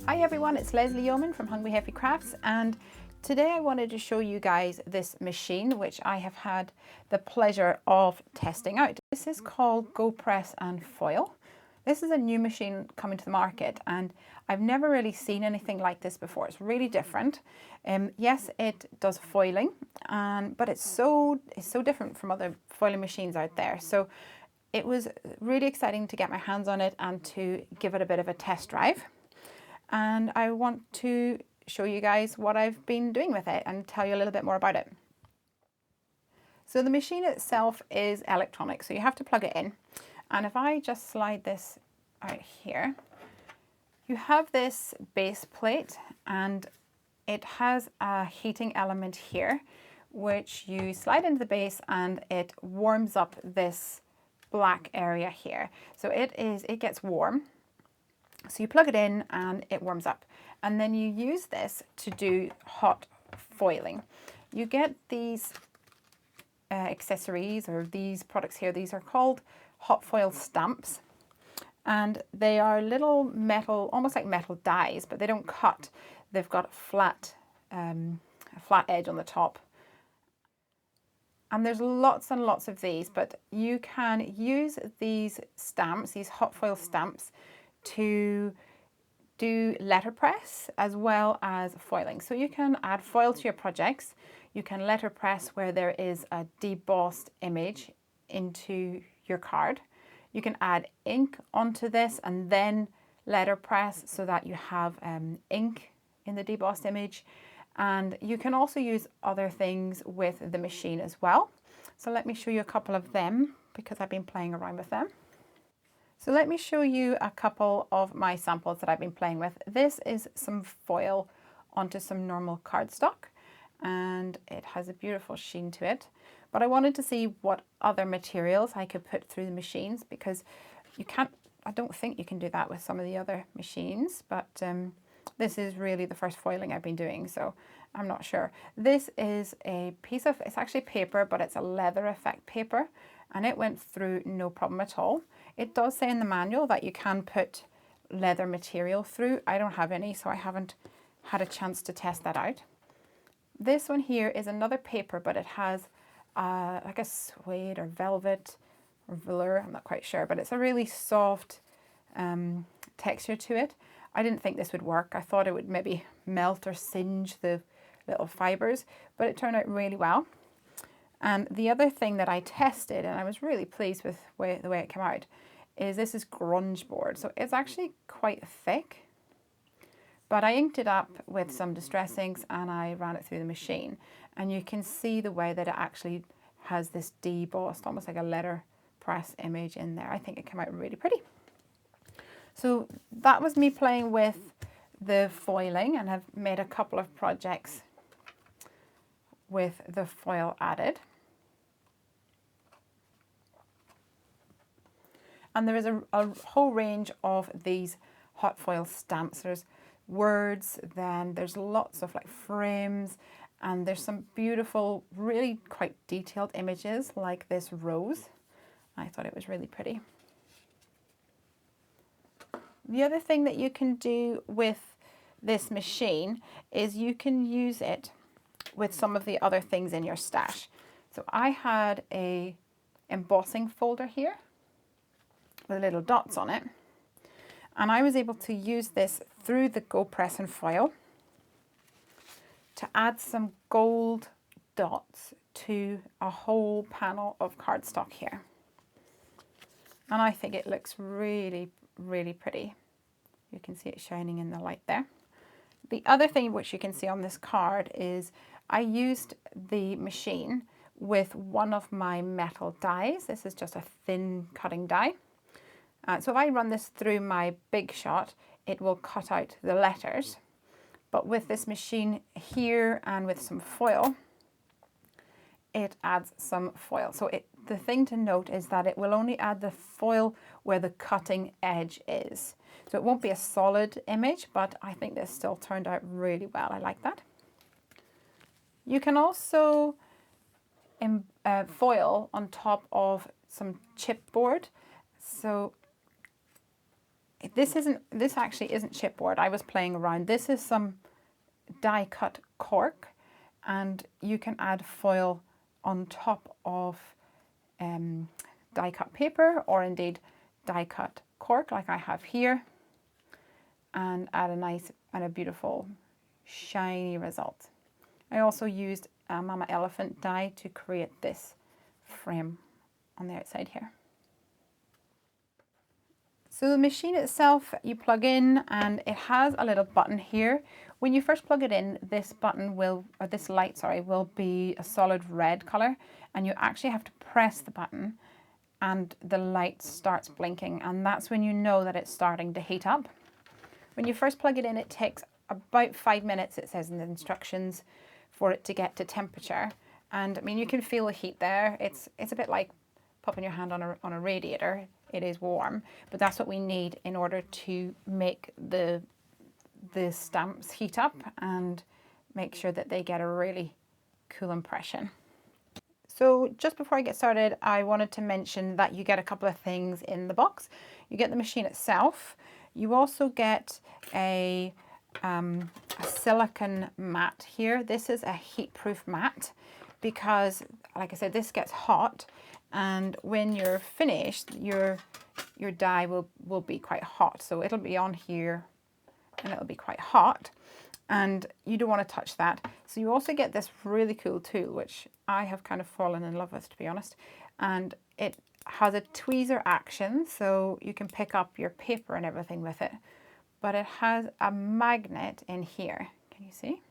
Hi everyone, it's Lesley Oman from Hungry Heffy Crafts, and today I wanted to show you guys this machine which I have had the pleasure of testing out. This is called GoPress and Foil. This is a new machine coming to the market and I've never really seen anything like this before. It's really different. Yes, it does foiling, but it's so different from other foiling machines out there. So it was really exciting to get my hands on it and to give it a bit of a test drive. And I want to show you guys what I've been doing with it and tell you a little bit more about it. So the machine itself is electronic, so you have to plug it in. And if I just slide this out here, you have this base plate and it has a heating element here, which you slide into the base and it warms up this black area here. So it gets warm. So you plug it in and it warms up, and then you use this to do hot foiling. You get these accessories or these products here. These are called hot foil stamps, and they are little metal, almost like metal dies, but they don't cut. They've got a flat edge on the top. And there's lots and lots of these, but you can use these stamps, these hot foil stamps, to do letterpress as well as foiling. So you can add foil to your projects. You can letterpress where there is a debossed image into your card. You can add ink onto this and then letterpress so that you have ink in the debossed image. And you can also use other things with the machine as well. So let me show you a couple of them because I've been playing around with them. So let me show you a couple of my samples that I've been playing with. This is some foil onto some normal cardstock, and it has a beautiful sheen to it. But I wanted to see what other materials I could put through the machines, because I don't think you can do that with some of the other machines, but this is really the first foiling I've been doing, so I'm not sure. This is a piece of, it's actually paper, but it's a leather effect paper, and it went through no problem at all. It does say in the manual that you can put leather material through. I don't have any, so I haven't had a chance to test that out. This one here is another paper, but it has like a suede or velvet or velour, I'm not quite sure, but it's a really soft texture to it. I didn't think this would work. I thought it would maybe melt or singe the little fibres, but it turned out really well. And the other thing that I tested, and I was really pleased with the way it came out, is this is grunge board. So it's actually quite thick, but I inked it up with some distress inks and I ran it through the machine. And you can see the way that it actually has this debossed, almost like a letterpress image in there. I think it came out really pretty. So that was me playing with the foiling, and I've made a couple of projects with the foil added. And there is a whole range of these hot foil stamps. There's words, then there's lots of like frames, and there's some beautiful, really quite detailed images like this rose. I thought it was really pretty. The other thing that you can do with this machine is you can use it with some of the other things in your stash. So I had a embossing folder here with little dots on it, and I was able to use this through the GoPress and foil to add some gold dots to a whole panel of cardstock here, and I think it looks really, really pretty. You can see it shining in the light there. The other thing which you can see on this card is I used the machine with one of my metal dies. This is just a thin cutting die. So if I run this through my Big Shot, it will cut out the letters. But with this machine here and with some foil, it adds some foil. So the thing to note is that it will only add the foil where the cutting edge is. So it won't be a solid image, but I think this still turned out really well. I like that. You can also foil on top of some chipboard. So This actually isn't chipboard. I was playing around. This is some die cut cork, and you can add foil on top of die cut paper, or indeed die cut cork like I have here, and add a nice and a beautiful shiny result. I also used a Mama Elephant die to create this frame on the outside here. So the machine itself you plug in, and it has a little button here. When you first plug it in, this button will, or this light, sorry, will be a solid red color, and you actually have to press the button and the light starts blinking, and that's when you know that it's starting to heat up. When you first plug it in, it takes about 5 minutes, it says in the instructions, for it to get to temperature. And I mean, you can feel the heat there. It's a bit like popping your hand on a radiator. It is warm, but that's what we need in order to make the stamps heat up and make sure that they get a really cool impression. So just before I get started, I wanted to mention that you get a couple of things in the box. You get the machine itself. You also get a silicone mat here. This is a heat-proof mat because, like I said, this gets hot, and when you're finished, your die will be quite hot. So it'll be on here and it'll be quite hot, and you don't want to touch that. So you also get this really cool tool, which I have kind of fallen in love with, to be honest, and it has a tweezer action, so you can pick up your paper and everything with it, but it has a magnet in here. Can you see?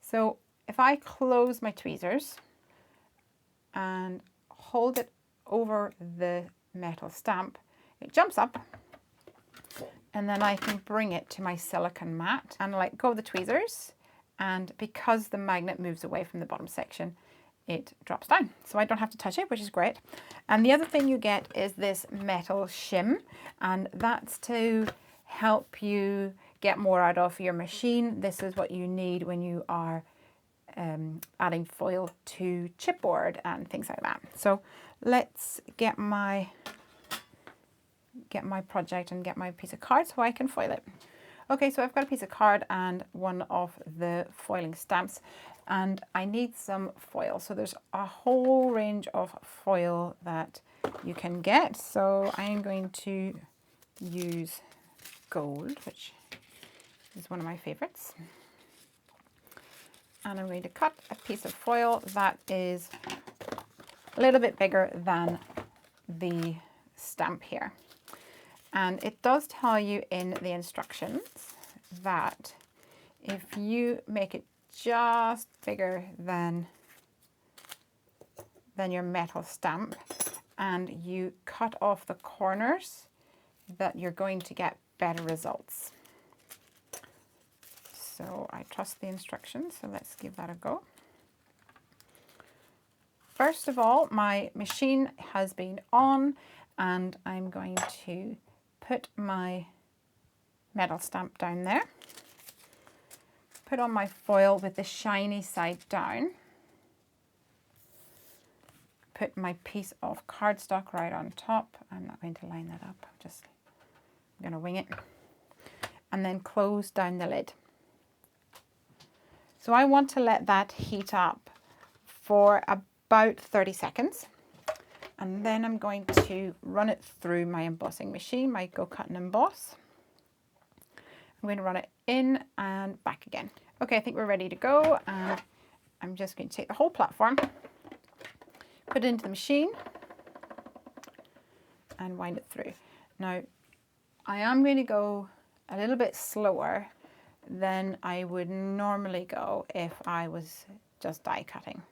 So if I close my tweezers and hold it over the metal stamp, it jumps up, and then I can bring it to my silicone mat and let go of the tweezers, and because the magnet moves away from the bottom section, it drops down. So I don't have to touch it, which is great. And the other thing you get is this metal shim, and that's to help you get more out of your machine. This is what you need when you are adding foil to chipboard and things like that. So let's get my project and get my piece of card so I can foil it. Okay, so I've got a piece of card and one of the foiling stamps, and I need some foil. So there's a whole range of foil that you can get. So I'm going to use gold, which is one of my favorites. And I'm going to cut a piece of foil that is a little bit bigger than the stamp here. And it does tell you in the instructions that if you make it just bigger than your metal stamp and you cut off the corners, that you're going to get better results. So I trust the instructions, so let's give that a go. First of all, my machine has been on, and I'm going to put my metal stamp down there, put on my foil with the shiny side down, put my piece of cardstock right on top. I'm not going to line that up, I'm going to wing it, and then close down the lid. So I want to let that heat up for about 30 seconds. And then I'm going to run it through my embossing machine, my Go Cut and Emboss. I'm going to run it in and back again. Okay, I think we're ready to go. And I'm just going to take the whole platform, put it into the machine, and wind it through. Now, I am going to go a little bit slower than I would normally go if I was just die cutting.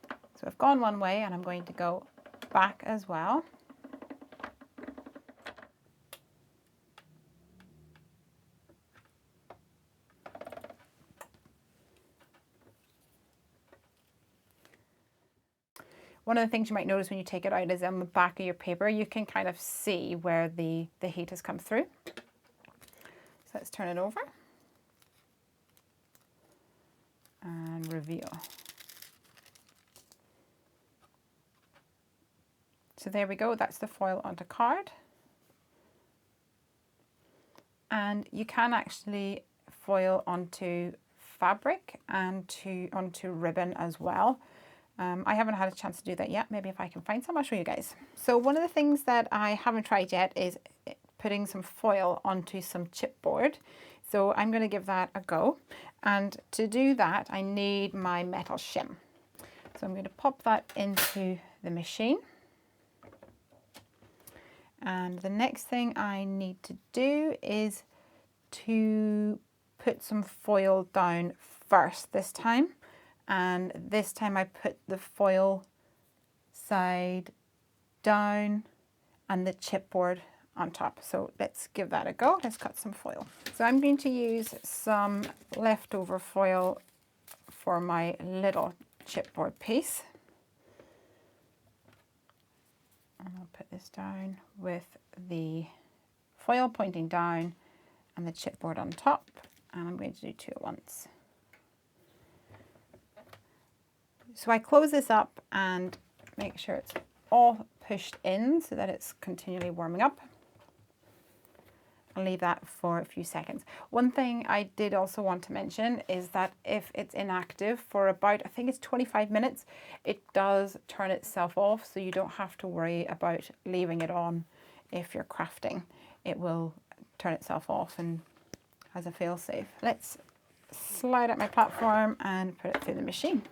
So I've gone one way and I'm going to go back as well. One of the things you might notice when you take it out is on the back of your paper, you can kind of see where the heat has come through. So let's turn it over and reveal. So there we go, that's the foil onto card. And you can actually foil onto fabric and onto ribbon as well. I haven't had a chance to do that yet. Maybe if I can find some, I'll show you guys. So one of the things that I haven't tried yet is putting some foil onto some chipboard. So I'm going to give that a go. And to do that, I need my metal shim. So I'm going to pop that into the machine. And the next thing I need to do is to put some foil down first this time. And this time I put the foil side down and the chipboard on top. So let's give that a go. Let's cut some foil. So I'm going to use some leftover foil for my little chipboard piece. And I'll put this down with the foil pointing down and the chipboard on top. And I'm going to do two at once. So I close this up and make sure it's all pushed in so that it's continually warming up. I'll leave that for a few seconds. One thing I did also want to mention is that if it's inactive for about, I think it's 25 minutes, it does turn itself off, so you don't have to worry about leaving it on if you're crafting. It will turn itself off and as a fail-safe. Let's slide out my platform and put it through the machine.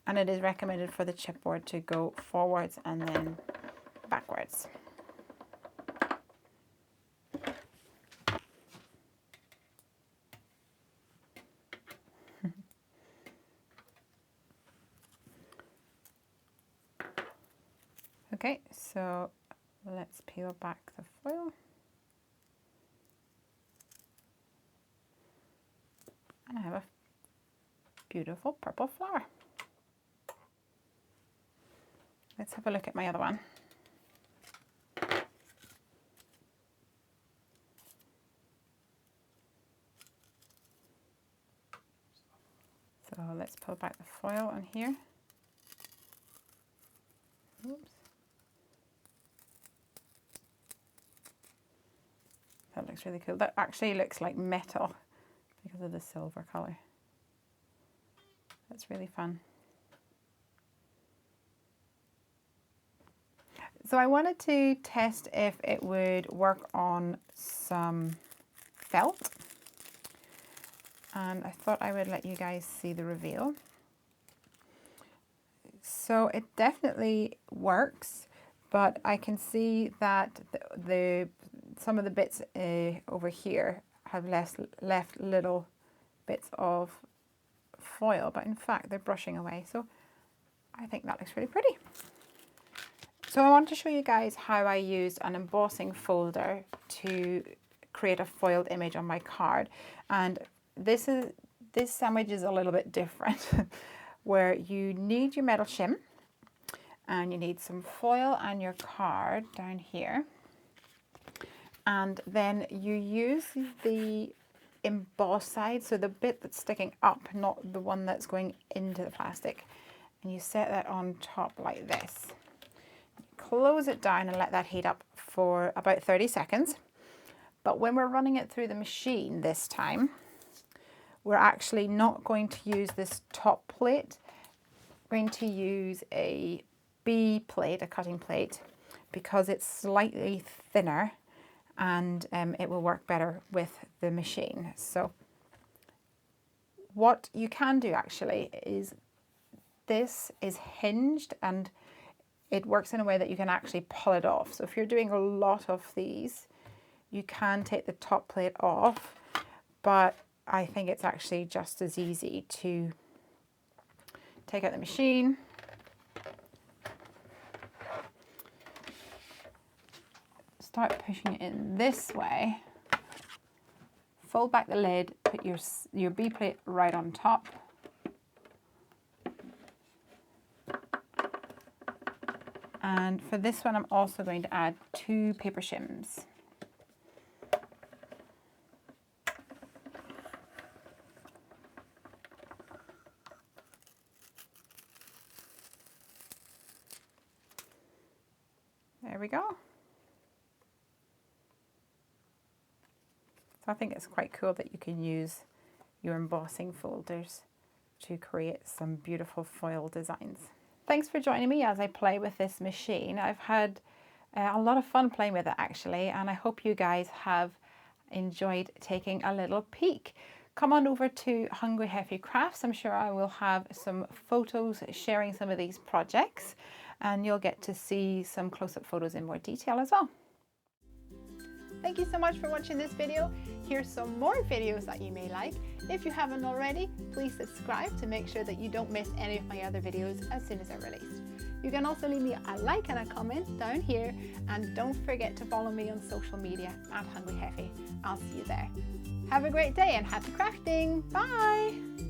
And it is recommended for the chipboard to go forwards and then backwards. Okay, so let's peel back the foil. And I have a beautiful purple flower. Let's have a look at my other one. So let's pull back the foil on here. Oops. That looks really cool. That actually looks like metal because of the silver colour. That's really fun. So I wanted to test if it would work on some felt. And I thought I would let you guys see the reveal. So it definitely works, but I can see that some of the bits over here have left little bits of foil, but in fact they're brushing away. So I think that looks really pretty. So I want to show you guys how I used an embossing folder to create a foiled image on my card. And this sandwich is a little bit different where you need your metal shim and you need some foil and your card down here. And then you use the emboss side, so the bit that's sticking up, not the one that's going into the plastic. And you set that on top like this. Close it down and let that heat up for about 30 seconds. But when we're running it through the machine this time, we're actually not going to use this top plate. We're going to use a B plate, a cutting plate, because it's slightly thinner and it will work better with the machine. So what you can do actually is this is hinged and it works in a way that you can actually pull it off. So if you're doing a lot of these, you can take the top plate off, but I think it's actually just as easy to take out the machine, start pushing it in this way, fold back the lid, put your B plate right on top, and for this one I'm also going to add 2 paper shims. There we go. So I think it's quite cool that you can use your embossing folders to create some beautiful foil designs. Thanks for joining me as I play with this machine. I've had a lot of fun playing with it actually, and I hope you guys have enjoyed taking a little peek. Come on over to Hungry Heffy Crafts. I'm sure I will have some photos sharing some of these projects, and you'll get to see some close-up photos in more detail as well. Thank you so much for watching this video. Here's some more videos that you may like. If you haven't already, please subscribe to make sure that you don't miss any of my other videos as soon as they're released. You can also leave me a like and a comment down here, and don't forget to follow me on social media at Hungry Heffy. I'll see you there. Have a great day and happy crafting. Bye!